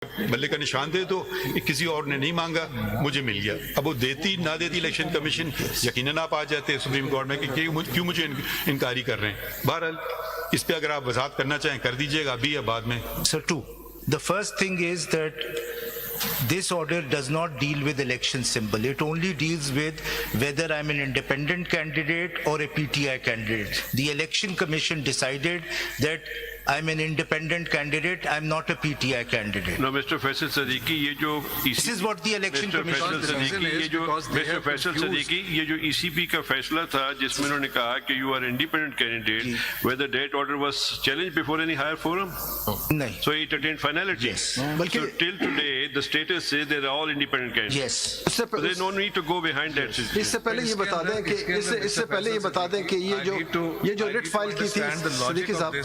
बल्ले का निशान दे दो, किसी और ने नहीं मांगा, मुझे मिल गया। अब वो देती ना देती इलेक्शन कमीशन, यकीनन आप आ जाते सुप्रीम कोर्ट में कि क्यों मुझे इंक्वायरी कर रहे हैं। बहरहाल इस पे अगर आप वजाहत करना चाहें कर दीजिएगा, अभी या बाद में। Sir, two. The first thing is that this order does not deal with election symbol. It only deals with whether I'm an independent candidate or a PTI candidate. The election commission decided that I'm an independent candidate, I'm not a PTI candidate. No, Mr. Faisal Siddiqui, ये जो This is what the election commission Mr. Faisal Siddiqui, ये जो ECP का फैसला था जिसमें उन्होंने कहा कि you are independent candidate, whether that order was challenged before any higher forum? नहीं. So it attained finality. Yes. So till today, the status says they're all independent candidates. Yes. So there's no need to go behind that. इससे पहले ये बता दें कि इससे पहले ये बता दें कि ये जो रिट फाइल की थी सिद्दीकी साहब,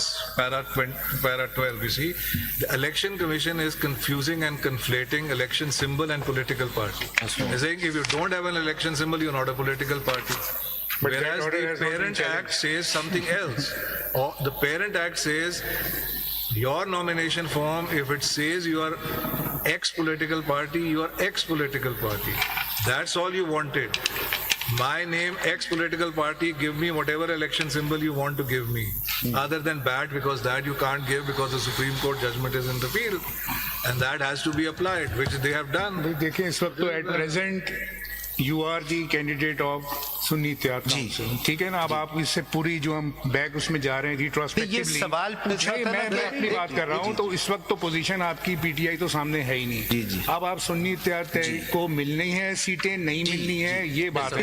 Para 12, you see, the election commission is confusing and conflating election symbol and political party. They're saying if you don't have an election symbol, you're not a political party. Whereas the Parent Act says something else. Or the Parent Act says your nomination form, if it says you are ex-political party, you are ex-political party. That's all you wanted. My name, ex-political party, give me whatever election symbol you want to give me. Other than BAT, because that you can't give because the Supreme Court judgment is in the field. And that has to be applied, which they have done. देखिए इस वक्त तो at present you are the candidate of Sunni Ittehad council, ठीक है ना। अब आप इससे पूरी जो हम बैक उसमें जा रहे हैं रिट्रोस्पेक्टिवली, ये सवाल पूछा था मैं अपनी बात कर रहा हूँ, तो इस वक्त तो पोजीशन आपकी पीटीआई तो सामने है ही नहीं। अब आप सुन्नी इत्तेहाद को मिलनी है सीटें, नहीं मिलनी है, ये बात है।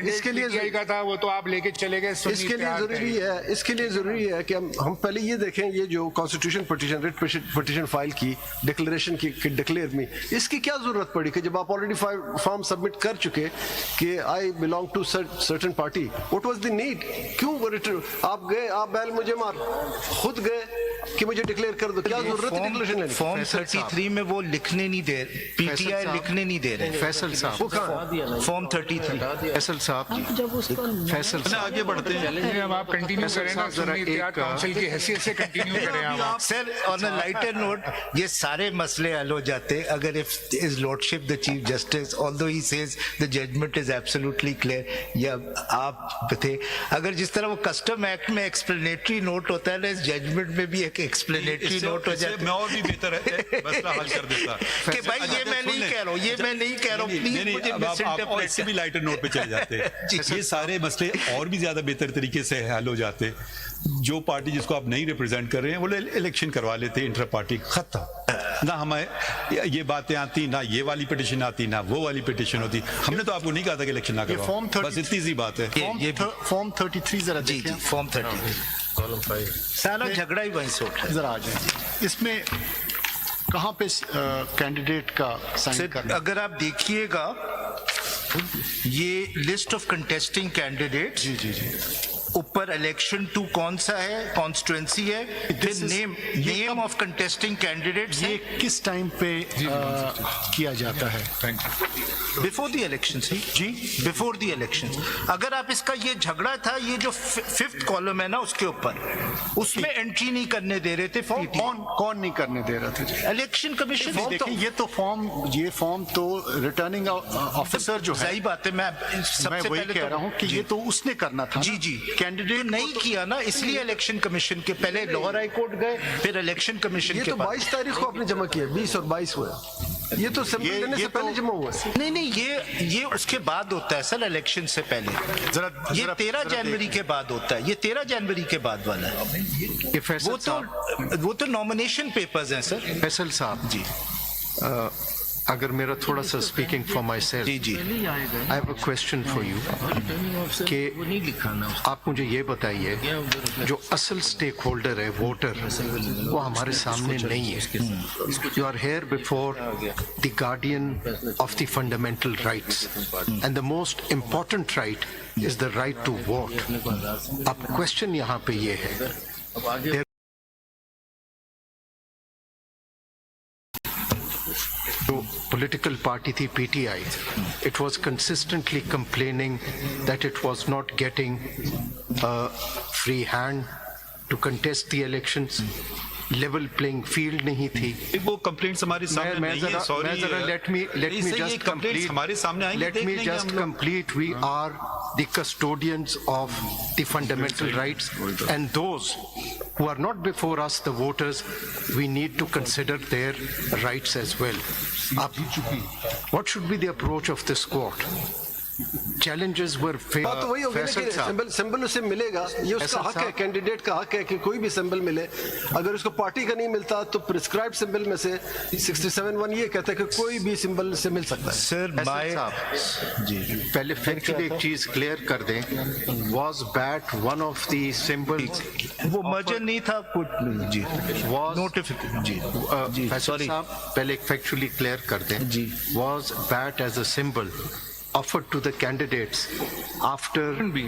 इसके लिए का था वो तो आप लेके चले गए। इसके लिए जरूरी है कि हम पहले ये देखें, ये जो constitution petition, writ petition file की, डिक्लेरेशन की डिक्लेयर में इसकी क्या जरूरत पड़ी कि जब आप ऑलरेडी फॉर्म सबमिट कर चुके कि I belong to certain party, what was the need? क्यों आप गए, आप बैल मुझे मार, खुद गए कि मुझे डिक्लेयर कर दो, क्या जरूरत है डिक्लेरेशन लेने? फॉर्म 33 में वो लिखने नहीं दे, पीटीआई लिखने नहीं दे रहे। फैसल साहब, फॉर्म 33 फैसल साहब जी, फैसल साहब आगे बढ़ते हैं। अब आप कंटिन्यू करें ना, सुन्नी इत्तेहाद काउंसिल की हैसियत से कंटिन्यू करें आप। Sir, on a lighter note, ये सारे मसले हल हो जाते अगर if his lordship the chief justice, although he says the judgment is absolutely clear, या आप थे अगर जिस तरह वो कस्टम एक्ट में एक्सप्लेनेटरी नोट होता है ना, इस जजमेंट में भी एक एक्सप्लेनेटरी नोट हो जाता है। मैं और भी बेहतर है मसला हल कर देता कि भाई ये मैं नहीं कह रहा हूँ, ये मैं नहीं कह रहा हूँ, प्लीज मुझे मिसइंटरप्रेट। इससे भी लाइटर नोट पे चले जाते हैं। ये सारे मसले और भी ज्यादा बेहतर तरीके से हल हो जाते। जो पार्टी जिसको आप नहीं रिप्रेजेंट कर रहे हैं वो इलेक्शन करवा लेते, इंटर पार्टी खत्म। ना हमें ये बातें आती, ना ये वाली पिटीशन आती, ना वो वाली पिटीशन होती। हमने तो आपको नहीं कहा था कि इलेक्शन ना करवाओ, बस इतनी सी बात है। फॉर्म 33 जरा जी जी, फॉर्म 33 सारा झगड़ा ही वहीं से उठा है। जरा आ जाए, इसमें कहाँ पे कैंडिडेट का साइन करना? अगर आप देखिएगा ये लिस्ट ऑफ कंटेस्टिंग कैंडिडेट, जी जी जी, ऊपर इलेक्शन 2 कौन सा है, कॉन्स्टिट्यूएंसी है, फिर नेम ऑफ कंटेस्टिंग कैंडिडेट्स। ये किस टाइम पे किया जाता है? बिफोर द इलेक्शन जी, बिफोर द इलेक्शन। अगर आप इसका ये झगड़ा था, ये जो 5th कॉलम है ना उसके ऊपर, उसमें एंट्री नहीं करने दे रहे थे। कौन नहीं करने दे रहा था? Election commission. देखिए ये फॉर्म तो रिटर्निंग ऑफिसर जो है, सही बात है, मैं सबसे वही पहले कह रहा हूँ कि ये तो उसने करना था। जी जी, कैंडिडेट नहीं किया ना, इसलिए इलेक्शन कमीशन के पहले लोअर हाई कोर्ट गए, फिर इलेक्शन कमीशन ये के तो 22 तारीख को आपने जमा किया, 20 और 22 हुआ, ये तो सब देने से पहले जमा हुआ। नहीं, ये उसके बाद होता है सर, इलेक्शन से पहले। ये 13 जनवरी के बाद होता है, ये 13 जनवरी के बाद वाला है। वो तो नॉमिनेशन पेपर्स हैं सर। फैसल साहब जी, अगर मेरा थोड़ा सा स्पीकिंग फॉर माई सेल्फ, जी जी, I have a question for you कि आप मुझे ये बताइए, जो असल स्टेक होल्डर है, वोटर, वो हमारे सामने नहीं है। You are here before the guardian of the fundamental rights, and the most important right is the right to vote. अब क्वेश्चन यहाँ पे ये है, political party थी PTI, it was consistently complaining that it was not getting a free hand to contest the elections. Level playing field नहीं थी. वो complaints हमारे सामने नहीं है. Sorry, let me just complete. हमारे सामने आएंगे. Let me just complete. We are the custodians of the fundamental rights, and those who are not before us, the voters, we need to consider their rights as well. What should be the approach of this court? Challenges were बात तो वही होगी ना कि symbol उसे मिलेगा, ये उसका हक है, कैंडिडेट का हक है कि कोई भी सिंबल मिले. अगर उसको पार्टी का नहीं मिलता तो प्रिस्क्राइब्ड सिंबल में से 67(1) ये कहता है कि कोई भी सिंबल से मिल सकता है. सर जी पहले फैक्चुअली एक चीज क्लियर कर दें. Was bat one of the symbols? वो मर्जर नहीं था कुछ. जी Was नोटिफिकेशन. जी फैसल साहब पहले एक फैक्चुअली क्लियर कर दें. जी. Was bat as a symbol offered to the candidates after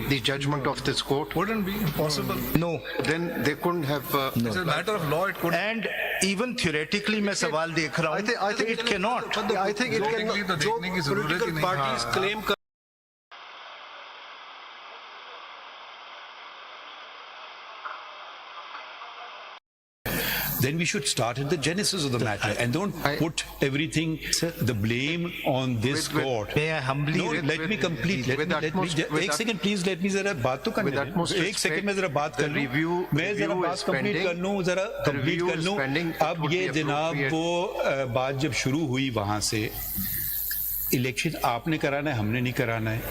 the judgment of this court? Wouldn't be possible. No. Then they couldn't have. It's a matter of law. It could. And even theoretically मैं सवाल देख रहा हूँ. I think it cannot. I think it can. तो देखने की जरूरत ही Political नहीं. parties claim कर then we should start at the genesis of the matter and don't put everything, the blame on this court. May I humbly No, let me complete. एक second please, let me जरा बात तो करने दें. एक second में जरा बात कर लूं. मैं जरा बात कंप्लीट कर लूं, जरा कंप्लीट कर लूं. अब ये जनाब वो बात जब शुरू हुई वहां से, इलेक्शन आपने कराना है, हमने नहीं कराना है.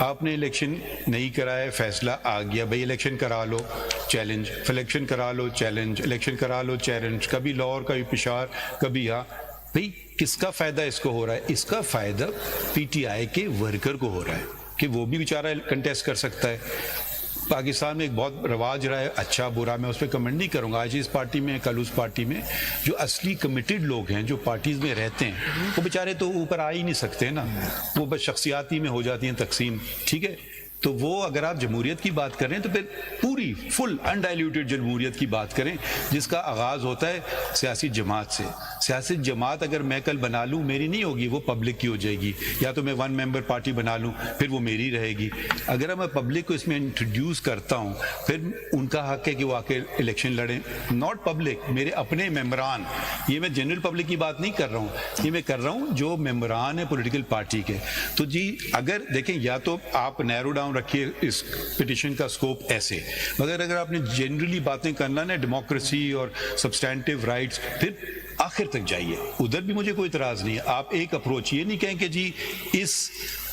आपने इलेक्शन नहीं कराया, फैसला आ गया भाई इलेक्शन करा लो, चैलेंज. इलेक्शन करा लो, चैलेंज. इलेक्शन करा लो, चैलेंज. कभी लाहौर, कभी पेशावर, कभी यहाँ. भाई किसका फायदा इसको हो रहा है? इसका फायदा पीटीआई के वर्कर को हो रहा है कि वो भी बेचारा कंटेस्ट कर सकता है. पाकिस्तान में एक बहुत रवाज रहा है, अच्छा बुरा, मैं उस पर कमेंट नहीं करूंगा. आज इस पार्टी में, कल उस पार्टी में. जो असली कमिटेड लोग हैं, जो पार्टीज में रहते हैं, वो बेचारे तो ऊपर आ ही नहीं सकते ना. वो बस शख्सियाती में हो जाती हैं तकसीम. ठीक है, तो वो अगर आप जमहूरियत की बात करें तो फिर पूरी फुल अनडाइल्यूटेड जमहूरियत की बात करें, जिसका आगाज होता है सियासी जमात से. सियासी जमात अगर मैं कल बना लूँ, मेरी नहीं होगी, वो पब्लिक की हो जाएगी. या तो मैं 1 मेंबर पार्टी बना लूँ, फिर वो मेरी रहेगी. अगर मैं पब्लिक को इसमें इंट्रोड्यूस करता हूँ, फिर उनका हक है कि वो आके इलेक्शन लड़ें. नॉट पब्लिक, मेरे अपने मेम्बरान. ये मैं जनरल पब्लिक की बात नहीं कर रहा हूँ, ये मैं कर रहा हूँ जो मेम्बरान है पॉलिटिकल पार्टी के. तो जी अगर देखें, या तो आप नैरो डाउन रखिए इस पिटिशन का स्कोप ऐसे, मगर अगर आपने जनरली बातें करना ना डेमोक्रेसी और सब्सटैंटिव राइट्स, फिर आखिर तक जाइए. उधर भी मुझे कोई इतराज नहीं है. आप एक अप्रोच, ये नहीं कहें कि जी इस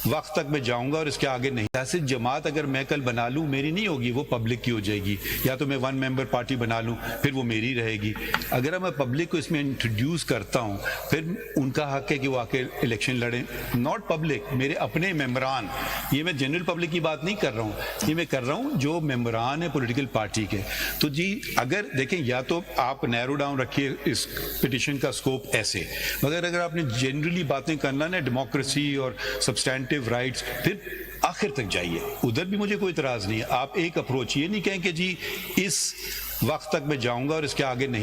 वक्त तक मैं जाऊंगा और इसके आगे नहीं. सियासी जमात अगर मैं कल बना लूं, मेरी नहीं होगी, वो पब्लिक की हो जाएगी. या तो मैं 1 मेंबर पार्टी बना लूं, फिर वो मेरी रहेगी. अगर मैं पब्लिक को इसमें इंट्रोड्यूस करता हूं, फिर उनका हक है कि वो आके इलेक्शन लड़ें. नॉट पब्लिक, मेरे अपने मेम्बरान. ये मैं जनरल पब्लिक की बात नहीं कर रहा हूँ, ये मैं कर रहा हूँ जो मेम्बरान है पॉलिटिकल पार्टी के. तो जी अगर देखें, या तो आप नैरो डाउन रखिए इस पिटिशन का स्कोप ऐसे, मगर अगर आपने जनरली बातें करना ना डेमोक्रेसी और सब्सटैंटिव राइट्स, फिर आखिर तक जाइए. उधर भी मुझे कोई इतराज नहीं है. आप एक अप्रोच, ये नहीं कहें कि जी इस वक्त तक मैं जाऊंगा और इसके आगे नहीं.